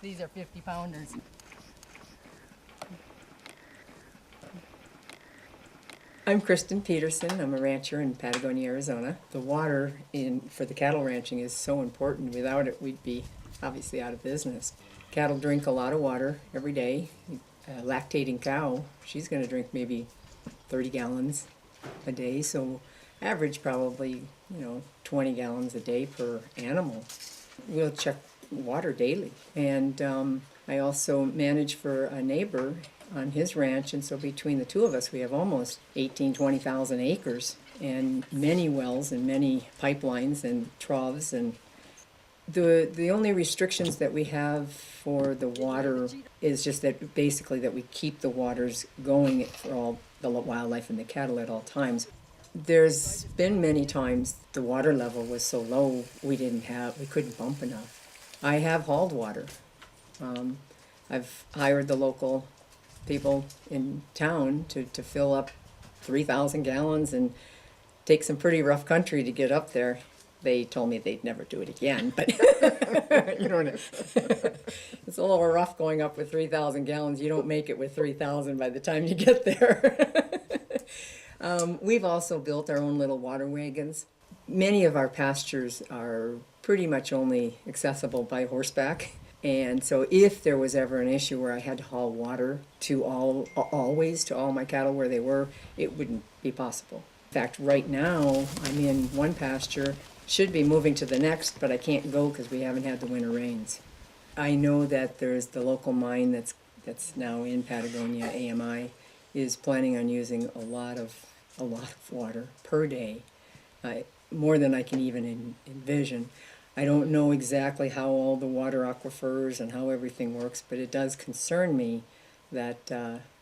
These are 50-pounders. I'm Kristen Peterson. I'm a rancher in Patagonia, Arizona. The water for the cattle ranching is so important. Without it, we'd be obviously out of business. Cattle drink a lot of water every day. A lactating cow, she's going to drink maybe 30 gallons a day, so average probably 20 gallons a day per animal. We'll check water daily, and I also manage for a neighbor on his ranch, and so between the two of us we have almost 20,000 acres and many wells and many pipelines and troughs. And the only restrictions that we have for the water is just that basically that we keep the waters going for all the wildlife and the cattle at all times. There's been many times the water level was so low we couldn't pump enough. I have hauled water. I've hired the local people in town to fill up 3,000 gallons and take some pretty rough country to get up there. They told me they'd never do it again, but it's a little rough going up with 3,000 gallons. You don't make it with 3,000 by the time you get there. We've also built our own little water wagons. Many of our pastures are pretty much only accessible by horseback. And so if there was ever an issue where I had to haul water to always to all my cattle where they were, it wouldn't be possible. In fact, right now I'm in one pasture, should be moving to the next, but I can't go because we haven't had the winter rains. I know that there's the local mine that's now in Patagonia, AMI, is planning on using a lot of water per day, more than I can even envision. I don't know exactly how all the water aquifers and how everything works, but it does concern me that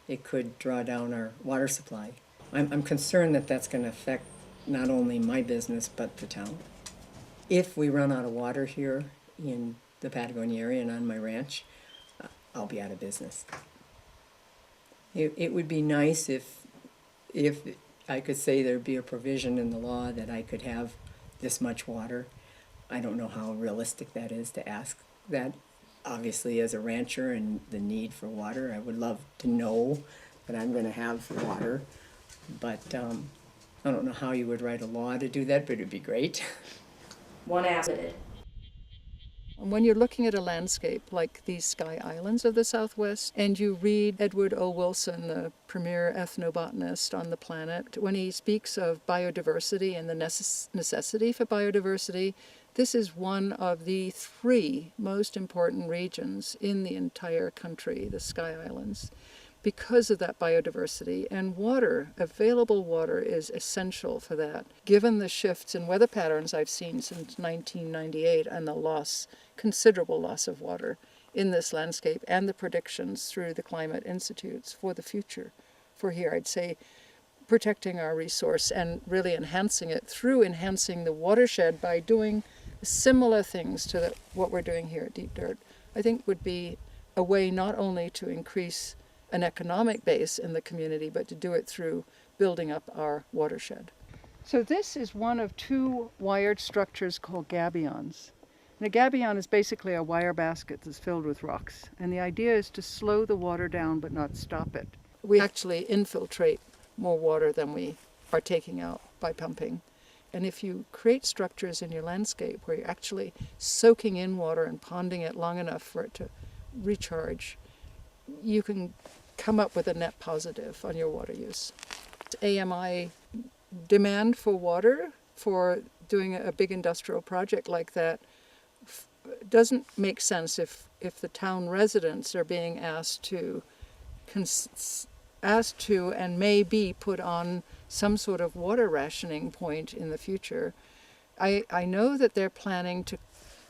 it could draw down our water supply. I'm concerned that that's going to affect not only my business but the town. If we run out of water here in the Patagonia area and on my ranch, I'll be out of business. It would be nice if I could say there'd be a provision in the law that I could have this much water. I don't know how realistic that is to ask that. Obviously, as a rancher and the need for water, I would love to know that I'm going to have water. But I don't know how you would write a law to do that, but it'd be great. One aspect. When you're looking at a landscape like these Sky Islands of the Southwest, and you read Edward O. Wilson, the premier ethnobotanist on the planet, when he speaks of biodiversity and the necessity for biodiversity, this is one of the 3 most important regions in the entire country, the Sky Islands, because of that biodiversity. And water, available water, is essential for that. Given the shifts in weather patterns I've seen since 1998 and the considerable loss of water in this landscape and the predictions through the climate institutes for the future, for here, I'd say protecting our resource and really enhancing it through enhancing the watershed by doing similar things to what we're doing here at Deep Dirt, I think would be a way not only to increase an economic base in the community, but to do it through building up our watershed. So this is one of 2 wired structures called gabions. And a gabion is basically a wire basket that's filled with rocks. And the idea is to slow the water down but not stop it. We actually infiltrate more water than we are taking out by pumping. And if you create structures in your landscape where you're actually soaking in water and ponding it long enough for it to recharge, you can come up with a net positive on your water use. AMI demand for water for doing a big industrial project like that doesn't make sense if the town residents are being asked to and may be put on some sort of water rationing point in the future. I know that they're planning to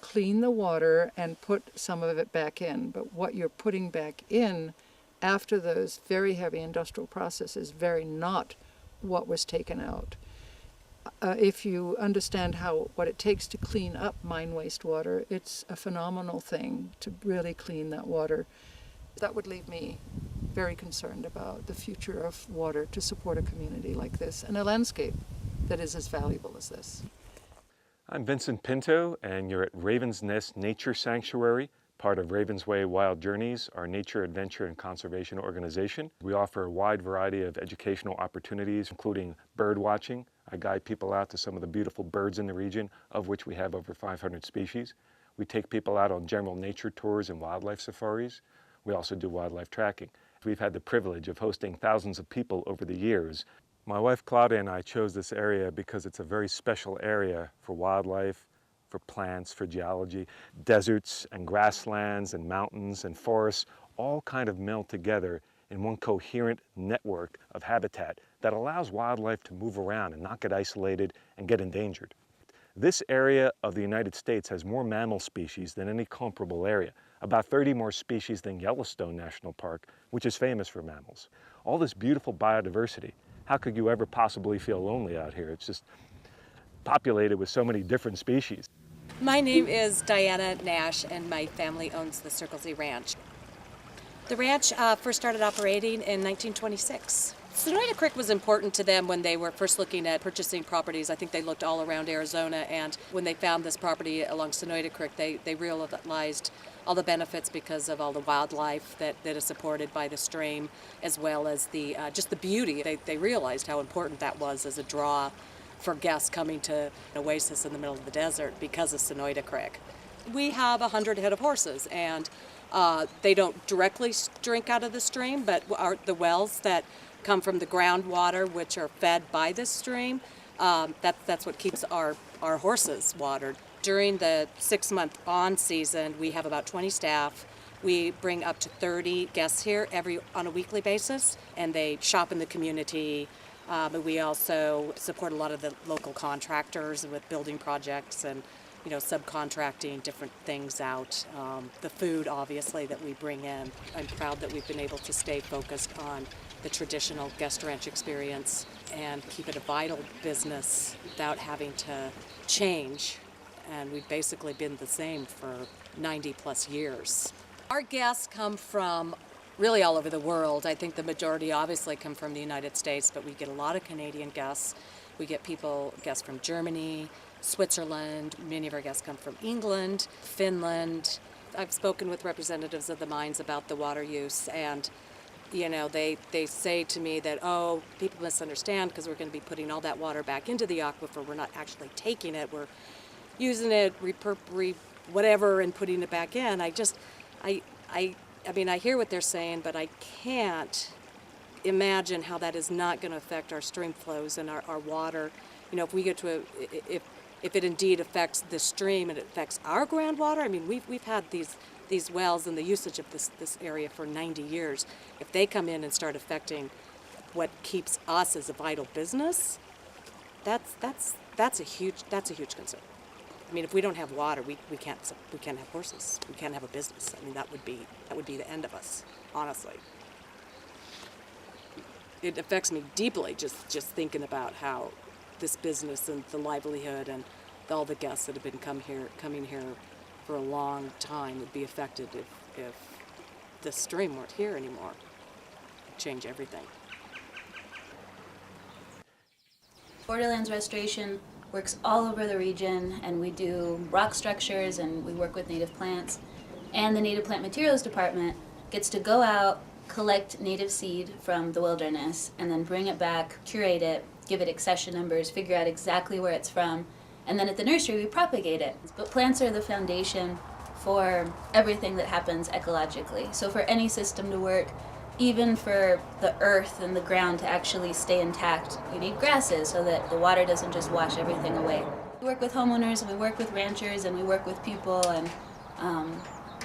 clean the water and put some of it back in, but what you're putting back in after those very heavy industrial processes very not what was taken out. If you understand what it takes to clean up mine wastewater, it's a phenomenal thing to really clean that water. That would leave me very concerned about the future of water to support a community like this and a landscape that is as valuable as this. I'm Vincent Pinto, and you're at Raven's Nest Nature Sanctuary, part of Ravensway Wild Journeys, our nature, adventure, and conservation organization. We offer a wide variety of educational opportunities, including bird watching. I guide people out to some of the beautiful birds in the region, of which we have over 500 species. We take people out on general nature tours and wildlife safaris. We also do wildlife tracking. We've had the privilege of hosting thousands of people over the years. My wife Claudia and I chose this area because it's a very special area for wildlife, for plants, for geology. Deserts and grasslands and mountains and forests all kind of meld together in one coherent network of habitat that allows wildlife to move around and not get isolated and get endangered. This area of the United States has more mammal species than any comparable area, about 30 more species than Yellowstone National Park, which is famous for mammals. All this beautiful biodiversity, how could you ever possibly feel lonely out here? It's just populated with so many different species. My name is Diana Nash, and my family owns the Circlesy Ranch. The ranch first started operating in 1926. Sonoyta Creek was important to them when they were first looking at purchasing properties. I think they looked all around Arizona, and when they found this property along Sonoyta Creek, they realized all the benefits because of all the wildlife that is supported by the stream, as well as the just the beauty. They realized how important that was as a draw for guests coming to an oasis in the middle of the desert because of Sonoyta Creek. We have 100 head of horses, and they don't directly drink out of the stream, but the wells that come from the groundwater, which are fed by this stream, that's what keeps our horses watered. During the 6-month on season, we have about 20 staff. We bring up to 30 guests here on a weekly basis, and they shop in the community. But we also support a lot of the local contractors with building projects and, subcontracting different things out. The food, obviously, that we bring in. I'm proud that we've been able to stay focused on the traditional guest ranch experience and keep it a vital business without having to change. And we've basically been the same for 90 plus years. Our guests come from really all over the world. I think the majority obviously come from the United States, but we get a lot of Canadian guests. We get guests from Germany, Switzerland. Many of our guests come from England, Finland. I've spoken with representatives of the mines about the water use, and they say to me that, people misunderstand because we're going to be putting all that water back into the aquifer. We're not actually taking it. We're using it, whatever, and putting it back in. I hear what they're saying, but I can't imagine how that is not going to affect our stream flows and our water. If we get to if it indeed affects the stream and it affects our groundwater. We've had these wells and the usage of this area for 90 years. If they come in and start affecting what keeps us as a vital business, that's a huge concern. If we don't have water, we can't have horses. We can't have a business. That would be the end of us, honestly. It affects me deeply just thinking about how this business and the livelihood and all the guests that have been coming here for a long time would be affected if the stream weren't here anymore. It'd change everything. Borderlands Restoration works all over the region, and we do rock structures and we work with native plants. And the Native Plant Materials Department gets to go out, collect native seed from the wilderness, and then bring it back, curate it, give it accession numbers, figure out exactly where it's from, and then at the nursery we propagate it. But plants are the foundation for everything that happens ecologically. So for any system to work, even for the earth and the ground to actually stay intact, you need grasses so that the water doesn't just wash everything away. We work with homeowners, and we work with ranchers, and we work with people and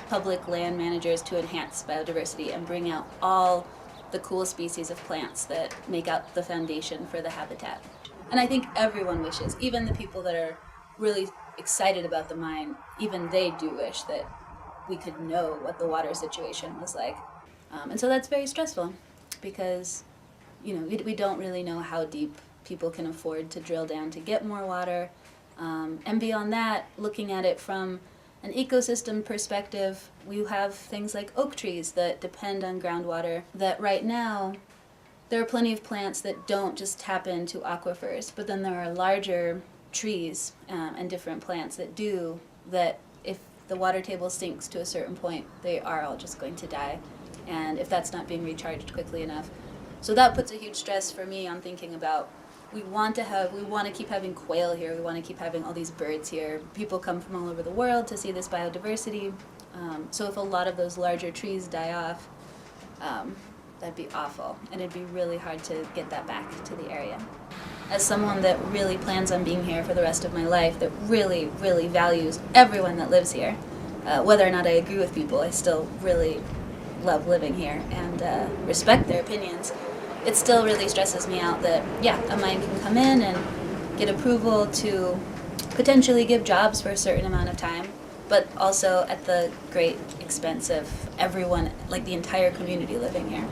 public land managers to enhance biodiversity and bring out all the cool species of plants that make out the foundation for the habitat. And I think everyone wishes, even the people that are really excited about the mine, even they do wish that we could know what the water situation was like. And so that's very stressful because, we don't really know how deep people can afford to drill down to get more water. And beyond that, looking at it from an ecosystem perspective, we have things like oak trees that depend on groundwater, that right now there are plenty of plants that don't just tap into aquifers, but then there are larger trees and different plants that do, that if the water table sinks to a certain point, they are all just going to die. And if that's not being recharged quickly enough. So that puts a huge stress for me on thinking about, we want to keep having quail here, we want to keep having all these birds here. People come from all over the world to see this biodiversity. So if a lot of those larger trees die off, that'd be awful, and it'd be really hard to get that back to the area. As someone that really plans on being here for the rest of my life, that really, really values everyone that lives here, whether or not I agree with people, I still really love living here and respect their opinions. It still really stresses me out that, yeah, a mine can come in and get approval to potentially give jobs for a certain amount of time, but also at the great expense of everyone, like the entire community living here.